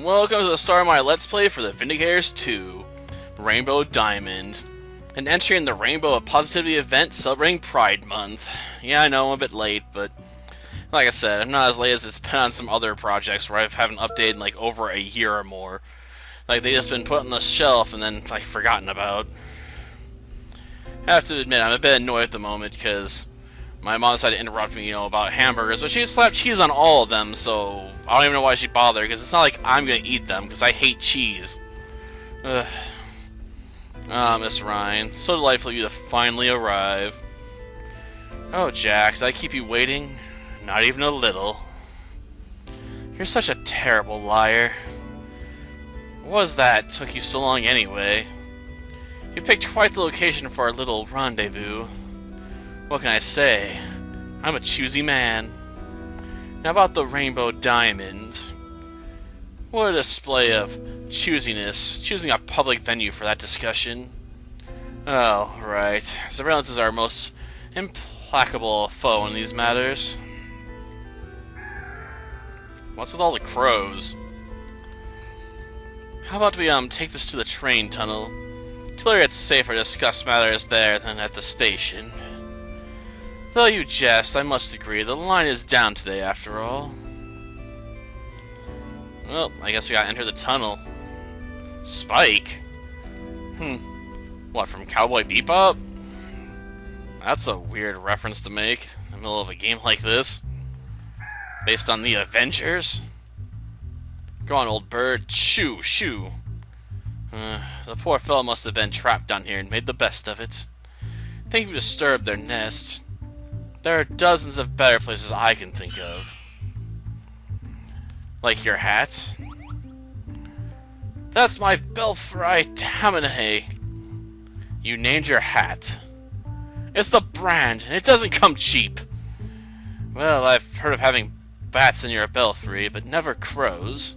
welcome to the start of my Let's Play for the Vindicators 2, Rainbow Diamond. An entry in the Rainbow of Positivity event celebrating Pride Month. Yeah, I know I'm a bit late, but like I said, I'm not as late as it's been on some other projects where I haven't updated in like over a year or more. Like, they just been put on the shelf and then like forgotten about. I have to admit, I'm a bit annoyed at the moment because my mom decided to interrupt me, about hamburgers, but she slapped cheese on all of them, so I don't even know why she bothered, because it's not like I'm gonna eat them, because I hate cheese. Ugh. Ah, Miss Rind, so delightful of you to finally arrive. Oh, Jack, did I keep you waiting? Not even a little. You're such a terrible liar. What was that took you so long anyway? You picked quite the location for our little rendezvous. What can I say? I'm a choosy man. Now about the Rainbow Diamond. What a display of choosiness, choosing a public venue for that discussion. Oh, right. Surveillance is our most implacable foe in these matters. What's with all the crows? How about we take this to the train tunnel? Clearly it's safer to discuss matters there than at the station. Though you jest, I must agree, the line is down today after all. Well, I guess we gotta enter the tunnel. Spike? What, from Cowboy Bebop? That's a weird reference to make in the middle of a game like this. Based on the Avengers? Go on, old bird. Shoo, shoo. The poor fellow must have been trapped down here and made the best of it. Think you disturbed their nest. There are dozens of better places I can think of. Like your hat? That's my belfry Tamanhe. You named your hat. It's the brand, and it doesn't come cheap. Well, I've heard of having bats in your belfry, but never crows.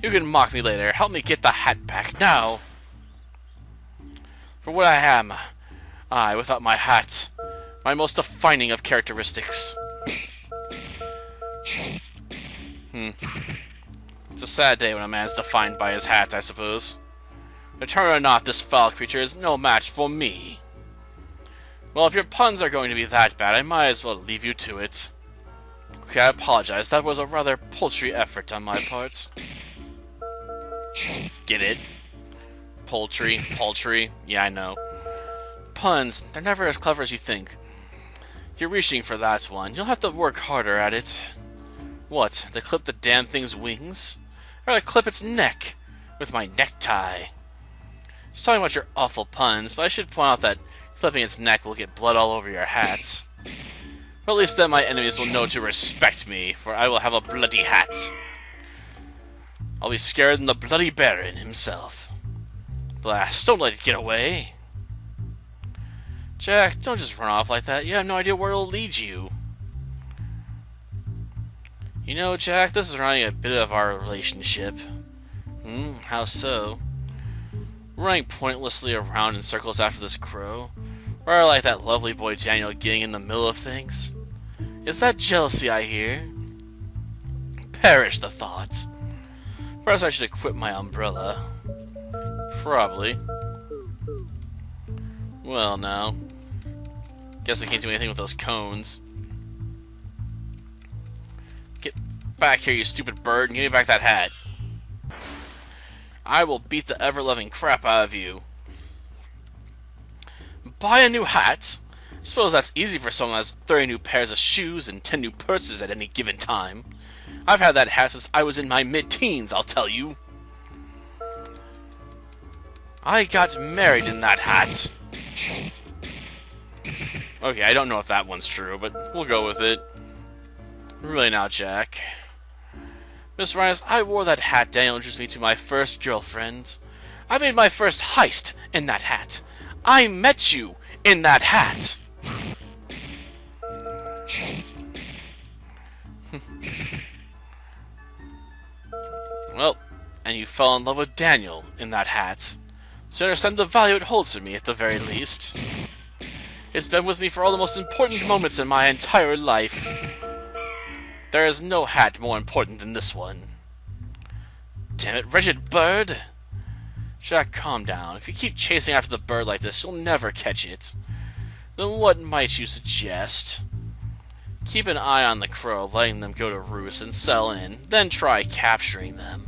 You can mock me later. Help me get the hat back now. For what I am, I, without my hat, my most defining of characteristics. It's a sad day when a man's defined by his hat, I suppose. Return or not, this foul creature is no match for me. Well, if your puns are going to be that bad, I might as well leave you to it. Okay, I apologize. That was a rather paltry effort on my part. Get it? Poultry, paltry. Yeah, I know. Puns, they're never as clever as you think. You're reaching for that one. You'll have to work harder at it. What, to clip the damn thing's wings? Or to clip its neck with my necktie? Just talking about your awful puns, but I should point out that clipping its neck will get blood all over your hat. But at least then my enemies will know to respect me, for I will have a bloody hat. I'll be scared than the bloody Baron himself. Blast, don't let it get away. Jack, don't just run off like that. You have no idea where it'll lead you. You know, Jack, this is running a bit of our relationship. How so? Running pointlessly around in circles after this crow? Or like that lovely boy Danilo getting in the middle of things? Is that jealousy I hear? Perish the thoughts. Perhaps I should equip my umbrella. Probably. Well, now. Guess we can't do anything with those cones. Get back here, you stupid bird, and give me back that hat. I will beat the ever-loving crap out of you. Buy a new hat? Suppose that's easy for someone that has 30 new pairs of shoes and 10 new purses at any given time. I've had that hat since I was in my mid-teens, I'll tell you. I got married in that hat. Okay, I don't know if that one's true, but we'll go with it. Really now, Jack. Miss Reyes, I wore that hat Daniel introduced me to my first girlfriend. I made my first heist in that hat. I met you in that hat. Well, and you fell in love with Daniel in that hat. So you understand the value it holds for me at the very least. It's been with me for all the most important moments in my entire life. There is no hat more important than this one. damn it, wretched bird! Jack, calm down. If you keep chasing after the bird like this, you'll never catch it. Then what might you suggest? Keep an eye on the crow, letting them go to roost and settle in, then try capturing them.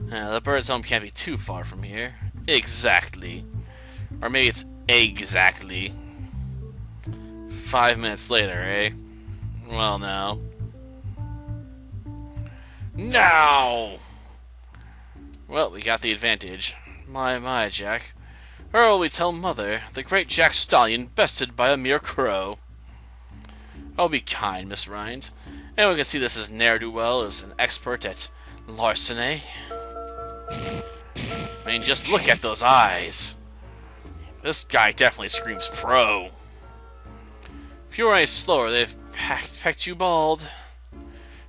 The bird's home can't be too far from here. Exactly. Or maybe it's exactly. 5 minutes later, eh? Well, now. Now! Well, we got the advantage. My, Jack. Where will we tell Mother? The great Jack Stallion bested by a mere crow. Oh, be kind, Miss Rind. Anyone can see this as ne'er-do-well is an expert at larceny. I mean, just look at those eyes. This guy definitely screams pro. If you were any slower, they've pecked you bald.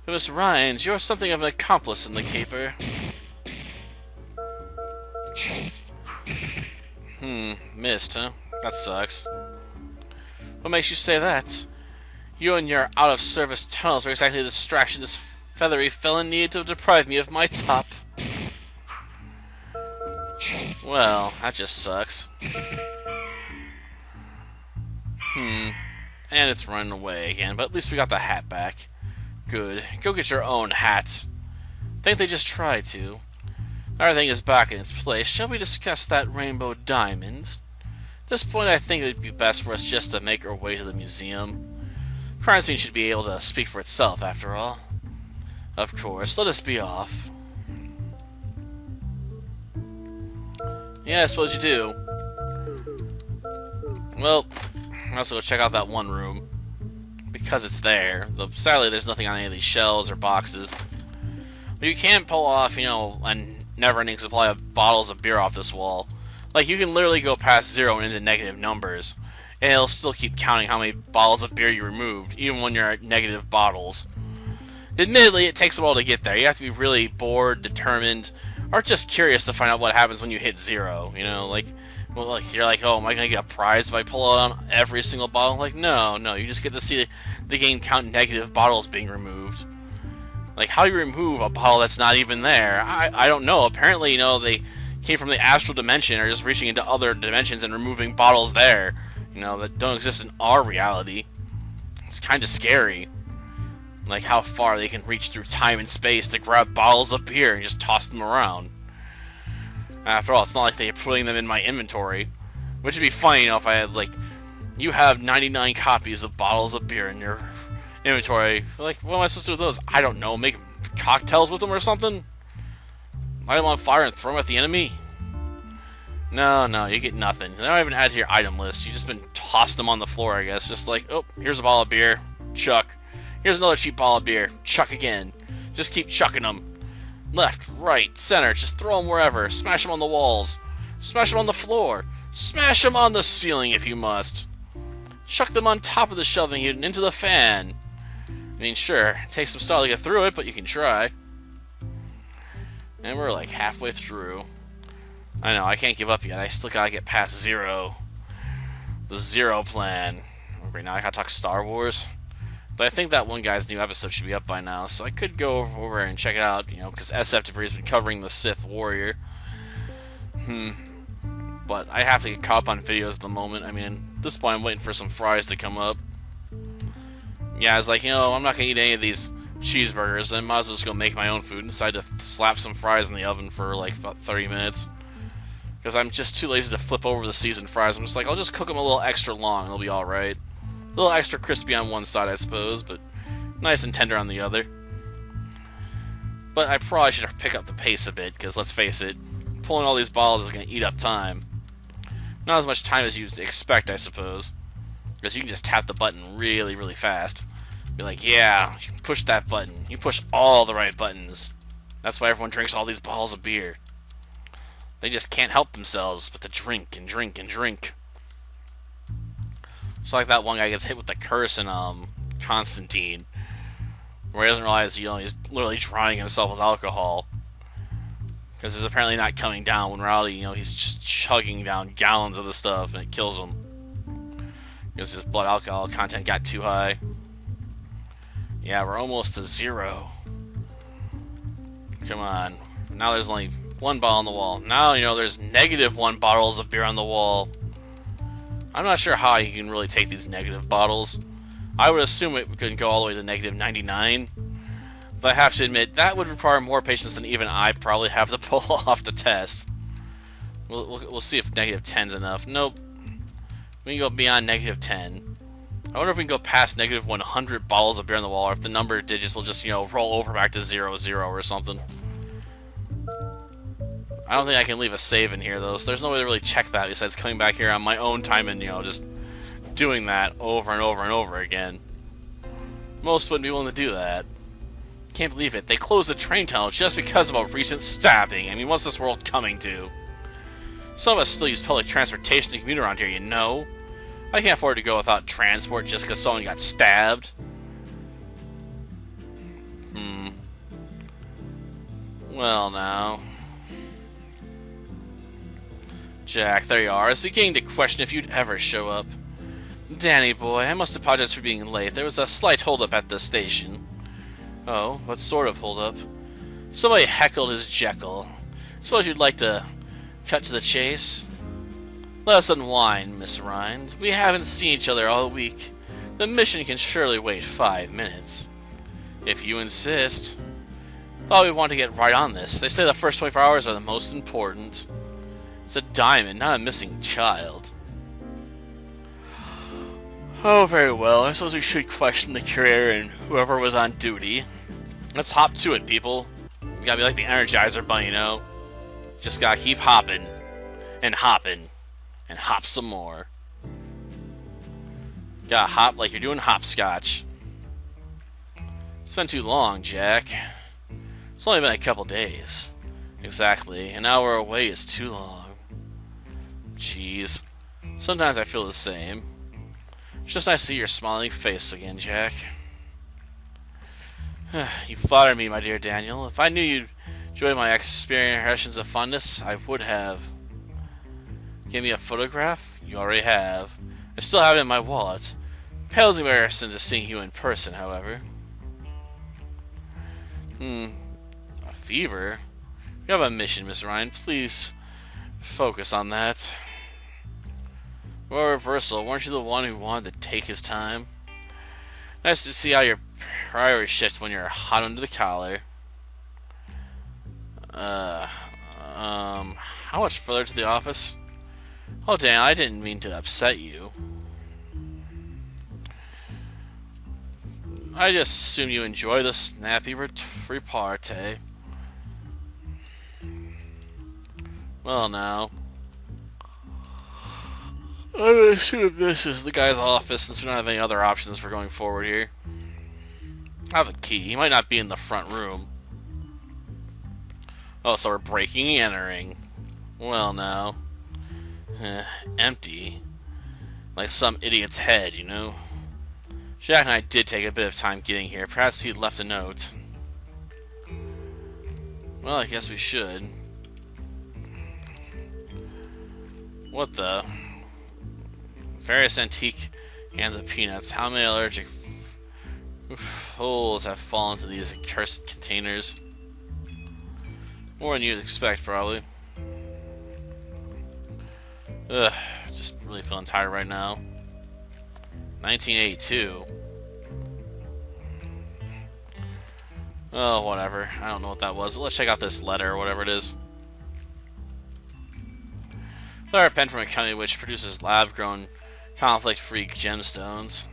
Miss Rind, you're something of an accomplice in the caper. Missed, huh? That sucks. What makes you say that? You and your out-of-service tunnels are exactly the distraction this feathery felon needed to deprive me of my top. Well, that just sucks. And it's running away again, but at least we got the hat back. Good. Go get your own hat. Think they just tried to. Everything is back in its place. Shall we discuss that rainbow diamond? At this point, I think it would be best for us just to make our way to the museum. Crime scene should be able to speak for itself, after all. Of course, let us be off. Yeah, I suppose you do. Well, I'll also go check out that one room. Because it's there. Though, sadly, there's nothing on any of these shelves or boxes. But you can pull off, a never-ending supply of bottles of beer off this wall. Like, you can literally go past 0 and into negative numbers. And it'll still keep counting how many bottles of beer you removed, even when you're at negative bottles. Admittedly, it takes a while to get there. You have to be really bored, determined, or just curious to find out what happens when you hit 0. You're like, oh, am I going to get a prize if I pull out on every single bottle? Like, no, you just get to see the game count negative bottles being removed. Like, how do you remove a bottle that's not even there? I don't know. Apparently, they came from the astral dimension or just reaching into other dimensions and removing bottles there, that don't exist in our reality. It's kind of scary. Like, how far they can reach through time and space to grab bottles of beer and just toss them around. After all, it's not like they're putting them in my inventory. Which would be funny, if I had, you have 99 copies of bottles of beer in your inventory. Like, what am I supposed to do with those? I don't know, make cocktails with them or something? Light them on fire and throw them at the enemy? No, you get nothing. They're not even added to your item list. You just been tossed them on the floor, I guess. Just like, oh, here's a bottle of beer. Chuck. Here's another cheap bottle of beer. Chuck again. Just keep chucking them. Left, right, center. Just throw them wherever. Smash them on the walls. Smash them on the floor. Smash them on the ceiling if you must. Chuck them on top of the shelving unit and into the fan. I mean, sure, it takes some style to get through it, but you can try. And we're like halfway through. I know, I can't give up yet. I still gotta get past 0. The 0 plan. Right now I gotta talk Star Wars. But I think that one guy's new episode should be up by now, so I could go over and check it out, because SF Debris has been covering the Sith Warrior. But I have to get caught up on videos at the moment. I mean, at this point I'm waiting for some fries to come up. Yeah, I was like, I'm not gonna eat any of these cheeseburgers, I might as well just go make my own food and decide to slap some fries in the oven for about 30 minutes. Because I'm just too lazy to flip over the seasoned fries. I'm just like, I'll just cook them a little extra long, it'll be alright. A little extra crispy on one side, I suppose, but nice and tender on the other. But I probably should pick up the pace a bit, because let's face it, pulling all these bottles is going to eat up time. Not as much time as you expect, I suppose. Because you can just tap the button really, really fast. Be like, yeah, you push that button. You push all the right buttons. That's why everyone drinks all these bottles of beer. They just can't help themselves but to drink and drink and drink. It's like that one guy gets hit with the curse in Constantine, where he doesn't realize he's literally drowning himself with alcohol because it's apparently not coming down. When in reality, he's just chugging down gallons of the stuff and it kills him because his blood alcohol content got too high. Yeah, we're almost to 0. Come on, Now there's only one bottle on the wall. Now, you know, there's -1 bottles of beer on the wall. I'm not sure how you can really take these negative bottles. I would assume it could go all the way to -99. But I have to admit, that would require more patience than even I probably have to pull off the test. We'll see if -10's enough. Nope. We can go beyond -10. I wonder if we can go past -100 bottles of beer on the wall, or if the number of digits will just, you know, roll over back to 00 or something. I don't think I can leave a save in here, though, so there's no way to really check that besides coming back here on my own time and, you know, just doing that over and over and over again. Most wouldn't be willing to do that. Can't believe it. They closed the train tunnel just because of a recent stabbing. I mean, what's this world coming to? Some of us still use public transportation to commute around here, you know? I can't afford to go without transport just because someone got stabbed. Well, now. Jack, there you are. I was beginning to question if you'd ever show up. Danny boy, I must apologize for being late. There was a slight holdup at the station. Oh, what sort of holdup? Somebody heckled his Jekyll. Suppose you'd like to cut to the chase? Let us unwind, Miss Rind. We haven't seen each other all week. The mission can surely wait 5 minutes. If you insist. Thought we'd want to get right on this. They say the first 24 hours are the most important. It's a diamond, not a missing child. Oh, very well. I suppose we should question the courier and whoever was on duty. Let's hop to it, people. We gotta be like the Energizer Bunny, you know? Just gotta keep hopping. And hopping. And hop some more. Gotta hop like you're doing hopscotch. It's been too long, Jack. It's only been a couple days. Exactly. An hour away is too long. Jeez. Sometimes I feel the same. It's just nice to see your smiling face again, Jack. You flatter me, my dear Daniel. If I knew you'd enjoy my expressions of fondness, I would have. Give me a photograph? You already have. I still have it in my wallet. Pales embarrassing to seeing you in person, however. A fever? You have a mission, Miss Ryan. Please focus on that. Well, reversal, weren't you the one who wanted to take his time? Nice to see how your priorities shift when you're hot under the collar. How much further to the office? Oh, Dan, I didn't mean to upset you. I just assume you enjoy the snappy repartee. Well, now. I would assume this is the guy's office since we don't have any other options for going forward here. I have a key. He might not be in the front room. Oh, so we're breaking and entering. Well, now. Empty. Like some idiot's head, you know? Jack and I did take a bit of time getting here. Perhaps he left a note. Well, I guess we should. What the? Various antique cans of peanuts. How many allergic fools have fallen to these accursed containers? More than you'd expect, probably. Ugh, just really feeling tired right now. 1982. Oh, whatever. I don't know what that was, but let's check out this letter or whatever it is. Letter pen from a company which produces lab-grown, conflict-free gemstones.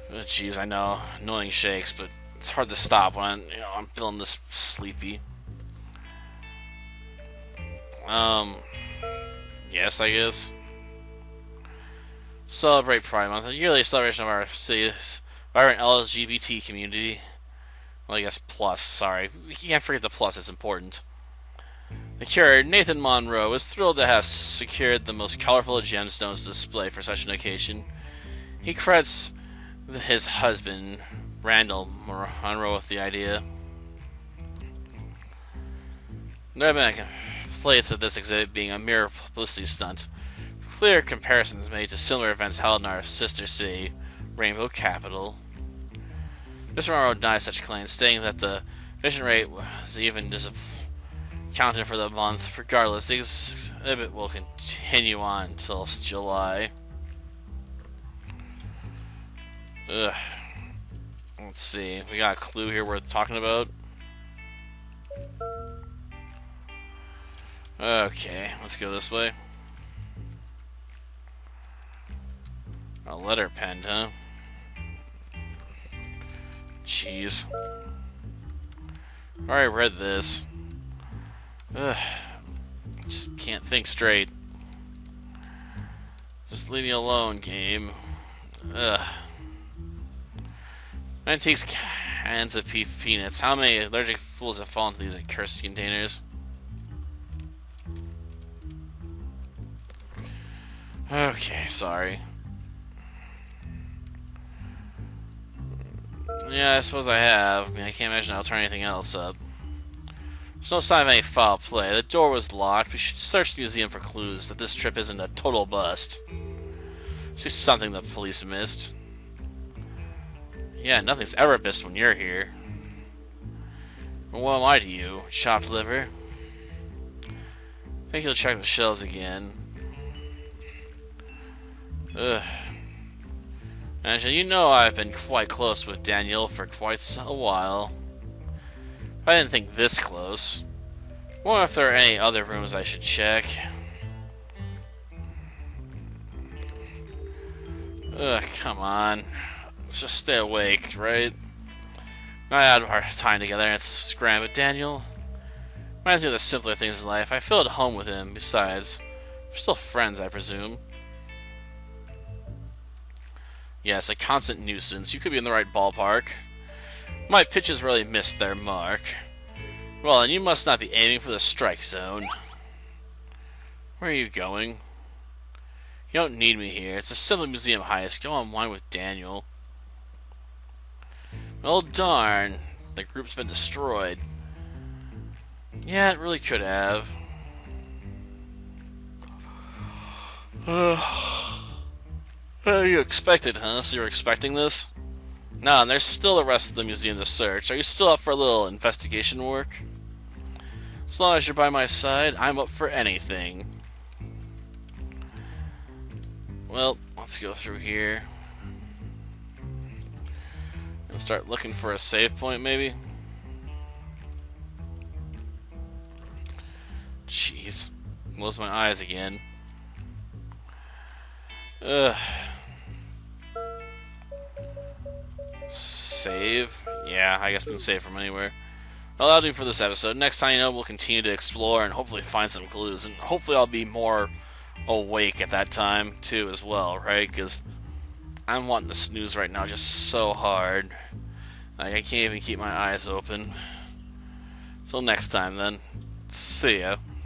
Oh, jeez, I know. Annoying shakes, but it's hard to stop when I'm feeling this sleepy. Yes, I guess. Celebrate Pride Month, a yearly celebration of our city's vibrant LGBT community. Well, I guess plus, sorry. You can't forget the plus, it's important. The curator, Nathan Monroe, is thrilled to have secured the most colorful of gemstones to display for such an occasion. He credits his husband, Randall Monroe, with the idea. There have been complaints of this exhibit being a mere publicity stunt. Clear comparisons made to similar events held in our sister city, Rainbow Capital. Mr. Monroe denies such claims, stating that the Mission rate was even disappointing for the month. Regardless, the exhibit will continue on until July. Ugh. Let's see. We got a clue here worth talking about. Okay, let's go this way. A letter pen, huh? Jeez. Already read this. Ugh. Just can't think straight. Just leave me alone, game. Ugh. Antiques cans of peanuts. How many allergic fools have fallen into these accursed containers? Okay, sorry. Yeah, I suppose I have. I mean, I can't imagine I'll turn anything else up. There's no sign of any foul play. The door was locked. We should search the museum for clues that this trip isn't a total bust. See something the police missed. Yeah, nothing's ever missed when you're here. Well, what am I to you, chopped liver? I think you'll check the shelves again. Ugh. Angela, you know I've been quite close with Daniel for quite a while. I didn't think this close. I wonder if there are any other rooms I should check. Ugh, come on. Let's just stay awake, right? I had our time together and it's grand, but Daniel reminds me of the simpler things in life. I feel at home with him. Besides, we're still friends, I presume. Yes, a constant nuisance. You could be in the right ballpark. My pitches really missed their mark. Well, and you must not be aiming for the strike zone. Where are you going? You don't need me here. It's a simple museum heist. Go on wine with Daniel. Well, darn. The group's been destroyed. Yeah, it really could have. You expected, huh? So you were expecting this? No, and there's still the rest of the museum to search. Are you still up for a little investigation work? As long as you're by my side, I'm up for anything. Well, let's go through here. And start looking for a save point, maybe? Jeez. Close my eyes again. Ugh. Save? Yeah, I guess we can save from anywhere. Well, that'll do for this episode. Next time, we'll continue to explore and hopefully find some clues. And hopefully I'll be more awake at that time, too, as well, right? Because I'm wanting to snooze right now just so hard. Like, I can't even keep my eyes open. Till next time, then. See ya.